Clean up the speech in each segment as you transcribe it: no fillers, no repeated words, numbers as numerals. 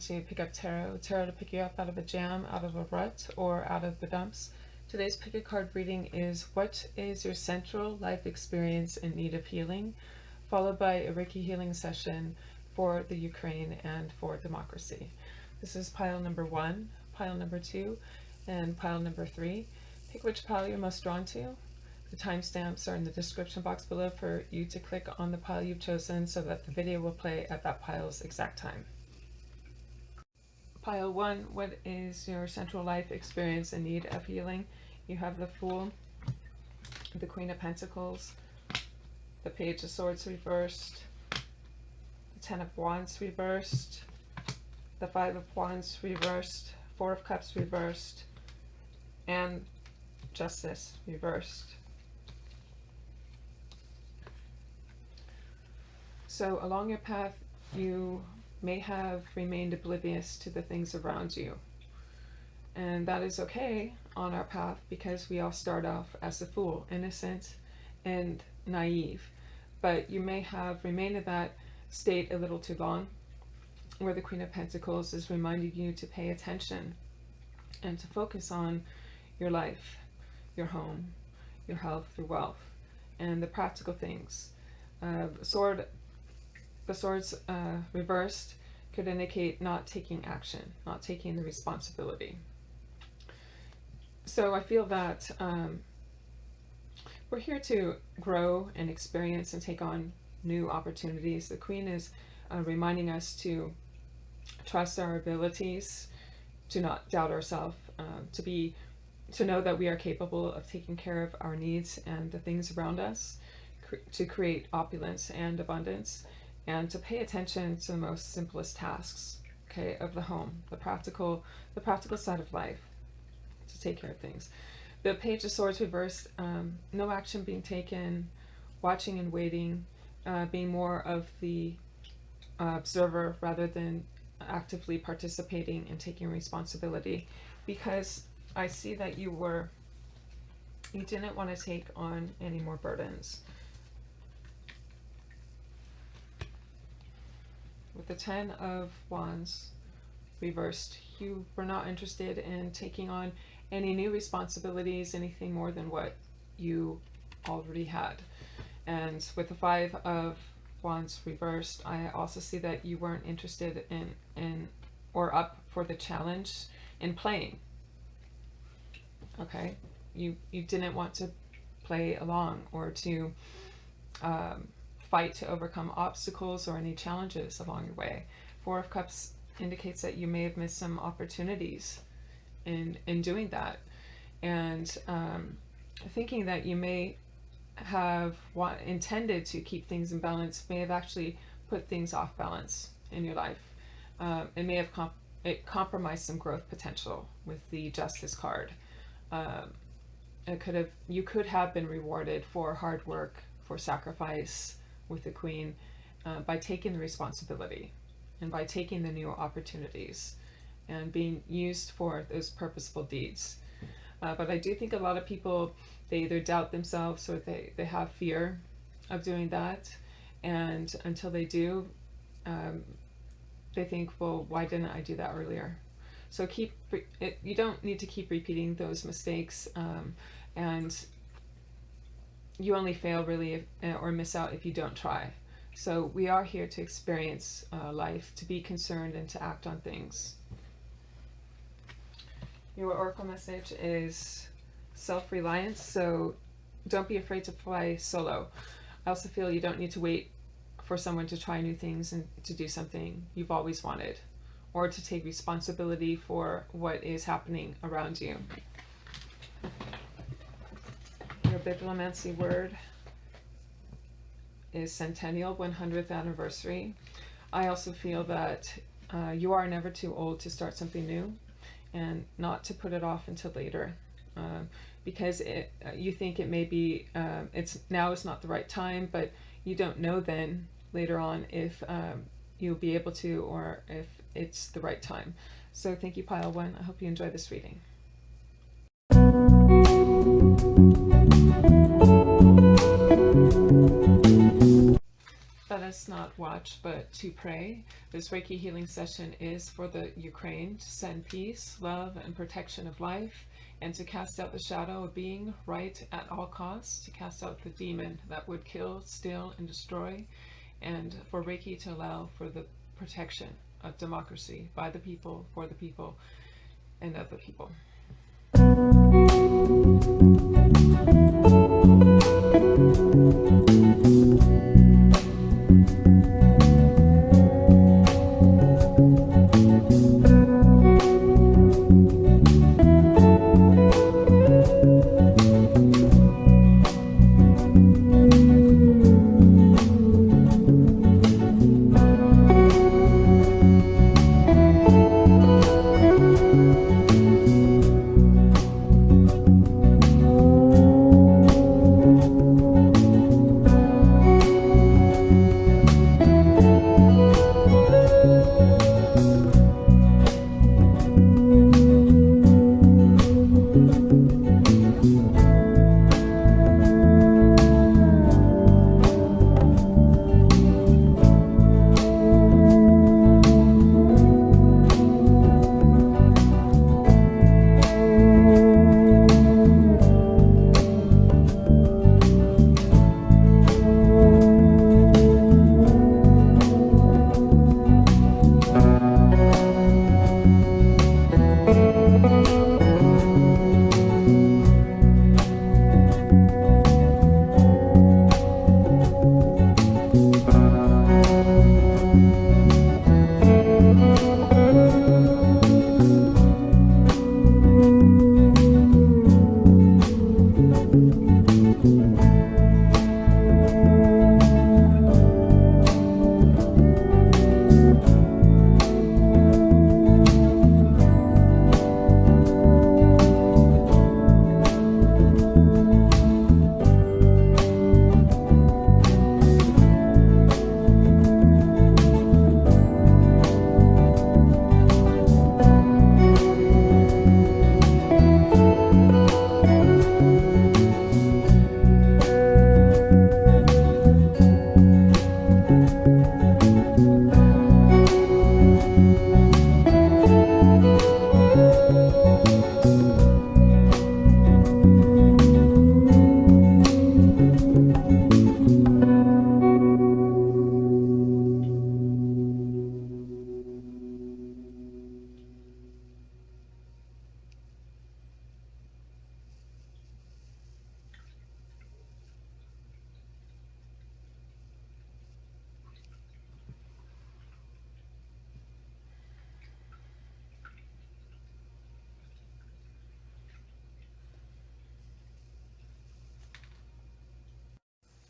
to pick up tarot to pick you up out of a jam, out of a rut, or out of the dumps. Today's pick a card reading is what is your central life experience in need of healing, followed by a Reiki healing session for the Ukraine and for democracy. This is pile number 1, pile number 2, and pile number 3. Pick which pile you're most drawn to. The timestamps are in the description box below for you to click on the pile you've chosen so that the video will play at that pile's exact time. Pile 1, what is your central life experience in need of healing? You have the Fool, the Queen of Pentacles, the Page of Swords reversed, the Ten of Wands reversed, the Five of Wands reversed, Four of Cups reversed, and Justice reversed. So along your path, you may have remained oblivious to the things around you. And that is okay on our path because we all start off as a fool, innocent and naive. But you may have remained in that state a little too long, where the Queen of Pentacles is reminding you to pay attention and to focus on your life, your home, your health, your wealth, and the practical things. The swords reversed could indicate not taking action, not taking the responsibility. So I feel that we're here to grow and experience and take on new opportunities. The Queen is reminding us to trust our abilities, to not doubt ourselves, to know that we are capable of taking care of our needs and the things around us, to create opulence and abundance, and to pay attention to the most simplest tasks, okay, of the home, the practical side of life, to take care of things. The Page of Swords reversed, no action being taken, watching and waiting, being more of the observer rather than actively participating and taking responsibility, because I see that you didn't want to take on any more burdens. With the Ten of Wands reversed, you were not interested in taking on any new responsibilities, anything more than what you already had. And with the Five of Wands reversed, I also see that you weren't interested in or up for the challenge in playing. Okay, you didn't want to play along or to fight to overcome obstacles or any challenges along your way. Four of Cups indicates that you may have missed some opportunities in doing that, and thinking that you may have intended to keep things in balance may have actually put things off balance in your life. It may have compromised some growth potential with the Justice card. You could have been rewarded for hard work, for sacrifice with the Queen, by taking the responsibility and by taking the new opportunities and being used for those purposeful deeds. But I do think a lot of people, they either doubt themselves or they have fear of doing that, and until they do, they think, well, why didn't I do that earlier? So you don't need to keep repeating those mistakes, and you only fail really or miss out if you don't try. So we are here to experience life, to be concerned and to act on things. Your oracle message is self-reliance, so don't be afraid to fly solo. I also feel you don't need to wait for someone to try new things and to do something you've always wanted, or to take responsibility for what is happening around you. Your Bibliomancy word is centennial, 100th anniversary. I also feel that you are never too old to start something new, and not to put it off until later, because you think it may be, now is not the right time, but you don't know then later on if you'll be able to, or if it's the right time. So thank you, pile 1. I hope you enjoy this reading. That us not watch but to pray. This Reiki healing session is for the Ukraine to send peace, love, and protection of life, and to cast out the shadow of being right at all costs, to cast out the demon that would kill, steal, and destroy, and for Reiki to allow for the protection of democracy by the people, for the people, and of the people.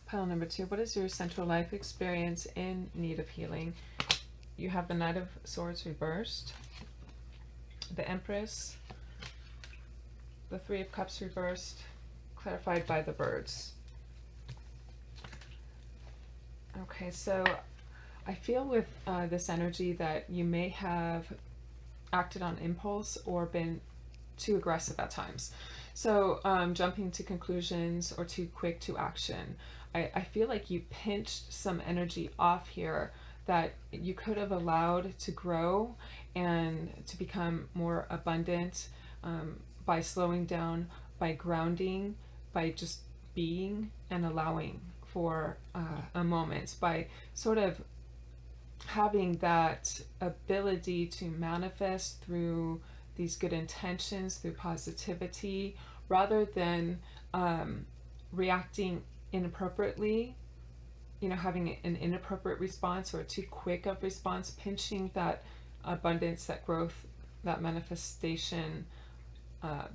Pile number 2, what is your central life experience in need of healing? You have the Knight of Swords reversed, the Empress, the Three of Cups reversed, clarified by the birds. Okay, so I feel with this energy that you may have acted on impulse or been too aggressive at times. So jumping to conclusions or too quick to action. I feel like you pinched some energy off here that you could have allowed to grow and to become more abundant by slowing down, by grounding, by just being and allowing for a moment, by sort of having that ability to manifest through these good intentions, through positivity, rather than reacting inappropriately, having an inappropriate response or a too quick of response, pinching that abundance, that growth, that manifestation,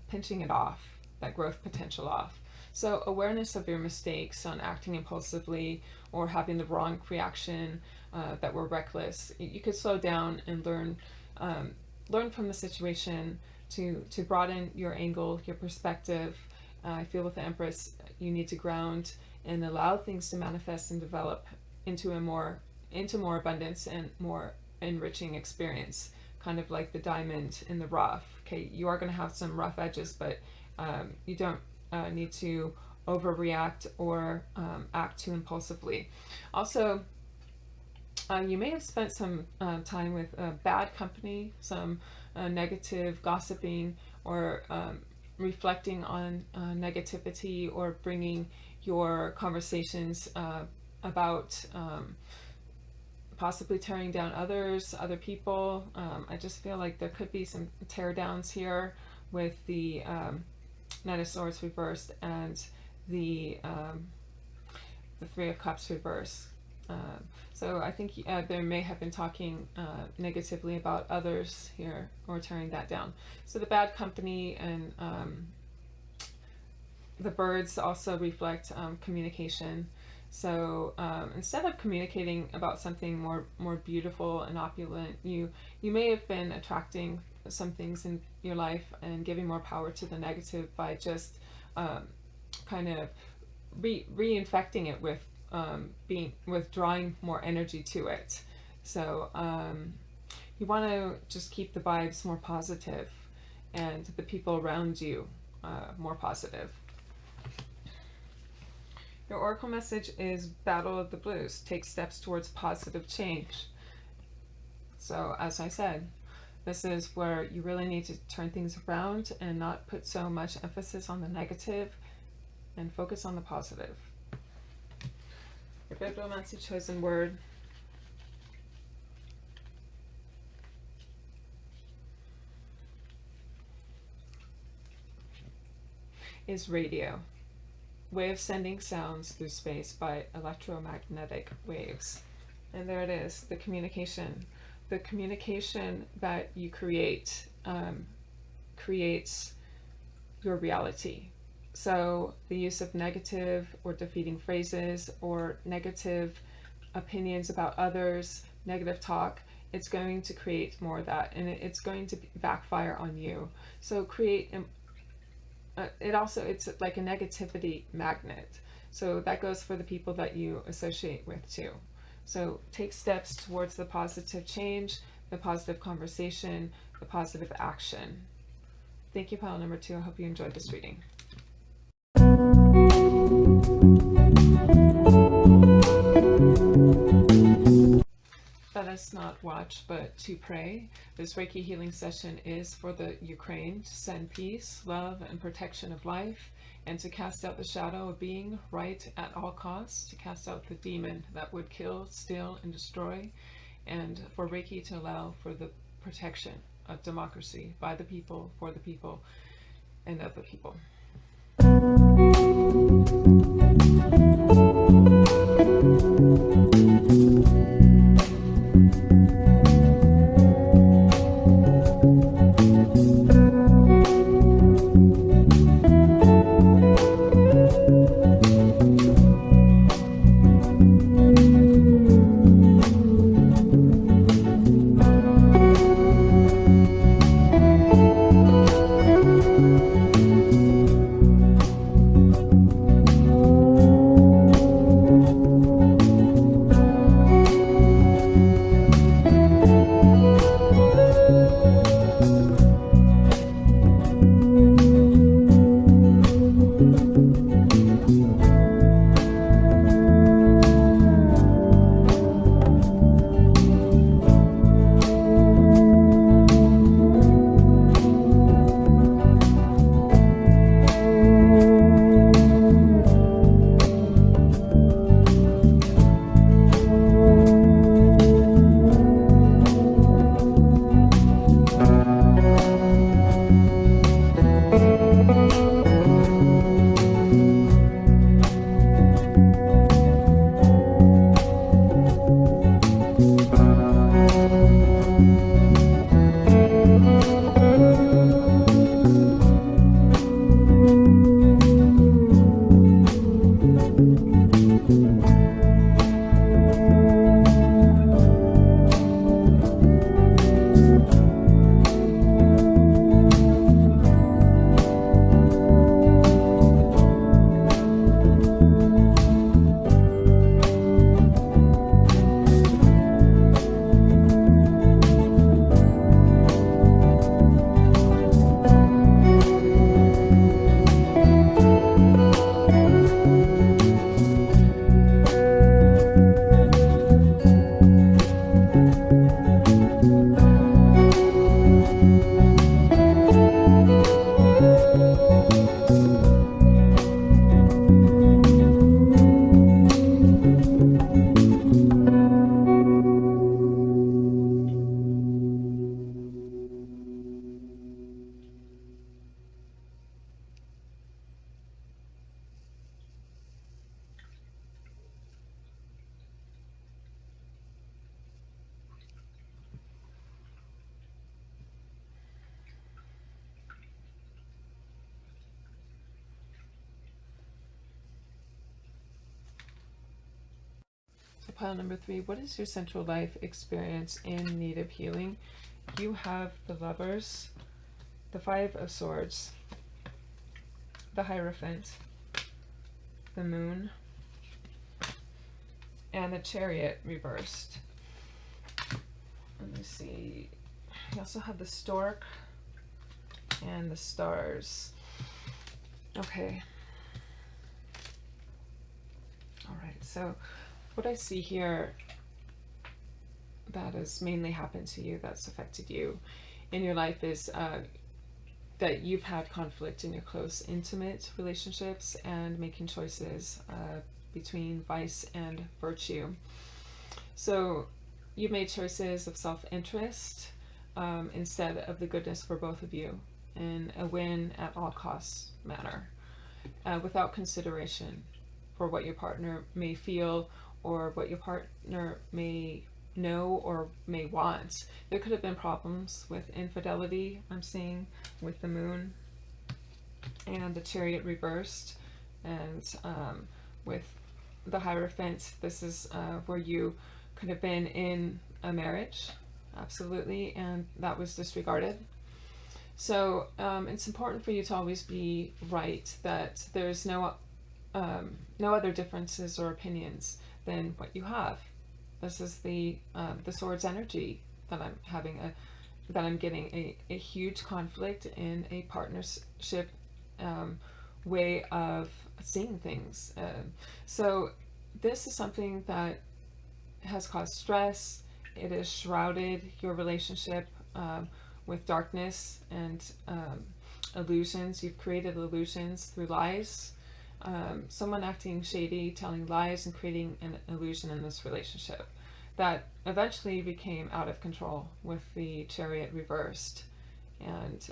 pinching it off, that growth potential off. So awareness of your mistakes on acting impulsively or having the wrong reaction that were reckless. You could slow down and learn from the situation to broaden your angle, your perspective. I feel with the Empress, you need to ground and allow things to manifest and develop into more abundance and more enriching experience, kind of like the diamond in the rough. Okay, you are going to have some rough edges, but you don't need to overreact or act too impulsively. Also, You may have spent some time with bad company, some negative gossiping, or reflecting on negativity, or bringing your conversations about possibly tearing down other people. I just feel like there could be some tear downs here with the Knight of Swords reversed and the Three of Cups reversed. So I think there may have been talking negatively about others here, or tearing that down. So the bad company and the birds also reflect communication. So instead of communicating about something more beautiful and opulent, you may have been attracting some things in your life and giving more power to the negative by just kind of reinfecting it with drawing more energy to it. So you want to just keep the vibes more positive and the people around you more positive. Your oracle message is Battle of the Blues. Take steps towards positive change. So as I said, this is where you really need to turn things around and not put so much emphasis on the negative and focus on the positive. Your Bibliomancy chosen word is radio. Way of sending sounds through space by electromagnetic waves. And there it is, the communication. The communication that you create creates your reality. So the use of negative or defeating phrases or negative opinions about others, negative talk, it's going to create more of that, and it's going to backfire on you. So create it's like a negativity magnet. So that goes for the people that you associate with too. So take steps towards the positive change, the positive conversation, the positive action. Thank you, pile number 2. I hope you enjoyed this reading. Let us not watch, but to pray. This Reiki healing session is for the Ukraine, to send peace, love, and protection of life, and to cast out the shadow of being right at all costs, to cast out the demon that would kill, steal, and destroy, and for Reiki to allow for the protection of democracy by the people, for the people, and of the people. pile number 3. What is your central life experience in need of healing? You have the Lovers, the 5 of Swords, the Hierophant, the Moon, and the Chariot reversed. Let me see. You also have the Stork and the Stars. Okay. All right. So what I see here that has mainly happened to you, that's affected you in your life, is that you've had conflict in your close, intimate relationships and making choices between vice and virtue. So you've made choices of self-interest instead of the goodness for both of you in a win at all costs manner, without consideration for what your partner may feel or what your partner may know or may want. There could have been problems with infidelity, I'm seeing, with the Moon and the Chariot reversed, and with the Hierophant, this is where you could have been in a marriage, absolutely, and that was disregarded. So it's important for you to always be right, that there's no other differences or opinions than what you have. This is the Swords energy that I'm having that I'm getting a huge conflict in a partnership way of seeing things. So this is something that has caused stress. It has shrouded your relationship with darkness and illusions. You've created illusions through lies. Someone acting shady, telling lies, and creating an illusion in this relationship that eventually became out of control with the Chariot reversed, and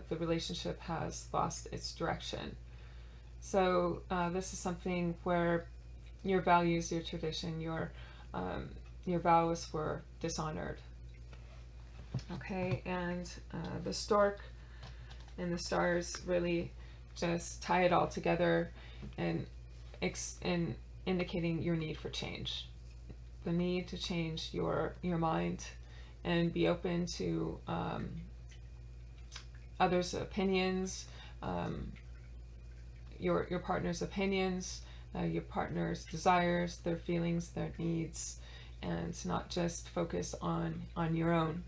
the relationship has lost its direction. So this is something where your values, your tradition, your vows were dishonored. Okay, and the Stork and the Stars really just tie it all together and indicating your need for change, the need to change your mind and be open to others' opinions, your partner's opinions, your partner's desires, their feelings, their needs, and not just focus on your own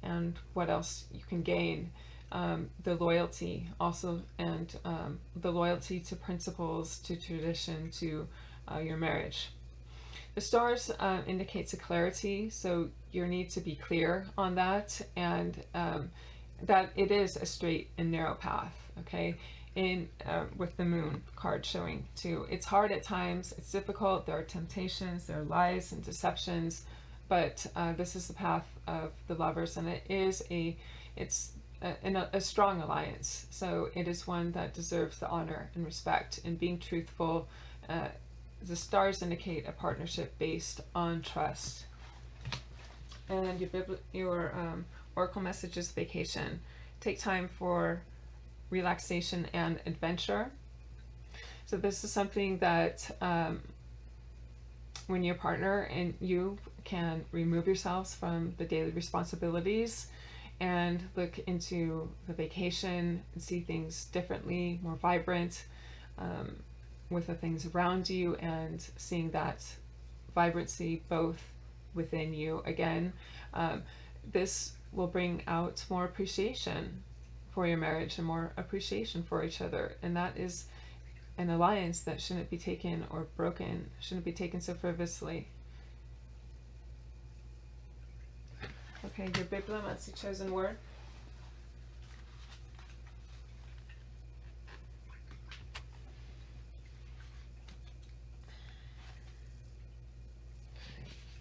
and what else you can gain. The loyalty also, and the loyalty to principles, to tradition, to your marriage. The Stars indicates a clarity, so you need to be clear on that, and that it is a straight and narrow path. Okay, with the Moon card showing too, it's hard at times, it's difficult, there are temptations, there are lies and deceptions, but this is the path of the Lovers, and it's a strong alliance. So it is one that deserves the honor and respect. And being truthful, the Stars indicate a partnership based on trust. And your oracle message is vacation. Take time for relaxation and adventure. So this is something that when your partner and you can remove yourselves from the daily responsibilities and look into the vacation and see things differently, more vibrant, with the things around you, and seeing that vibrancy both within you again. This will bring out more appreciation for your marriage and more appreciation for each other, and that is an alliance that shouldn't be taken or broken, shouldn't be taken so frivolously. Okay, your Bibliomancy chosen word.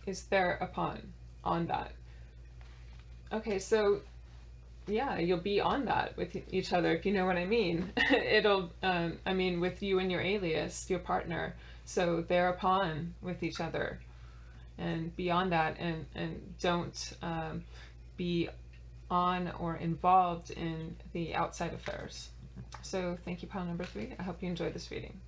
Is thereupon, on that. Okay, so yeah, you'll be on that with each other, if you know what I mean. It'll, I mean, with you and your alias, your partner. So thereupon with each other, and beyond that, and don't be on or involved in the outside affairs. So thank you, pile number 3. I hope you enjoyed this reading.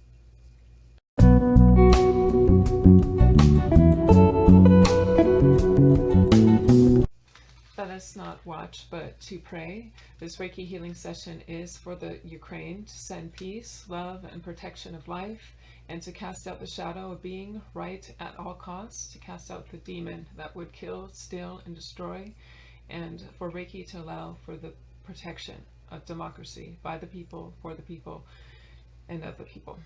witness, not watch, but to pray. This Reiki healing session is for the Ukraine, to send peace, love, and protection of life, and to cast out the shadow of being right at all costs, to cast out the demon that would kill, steal, and destroy, and for Reiki to allow for the protection of democracy by the people, for the people, and of the people.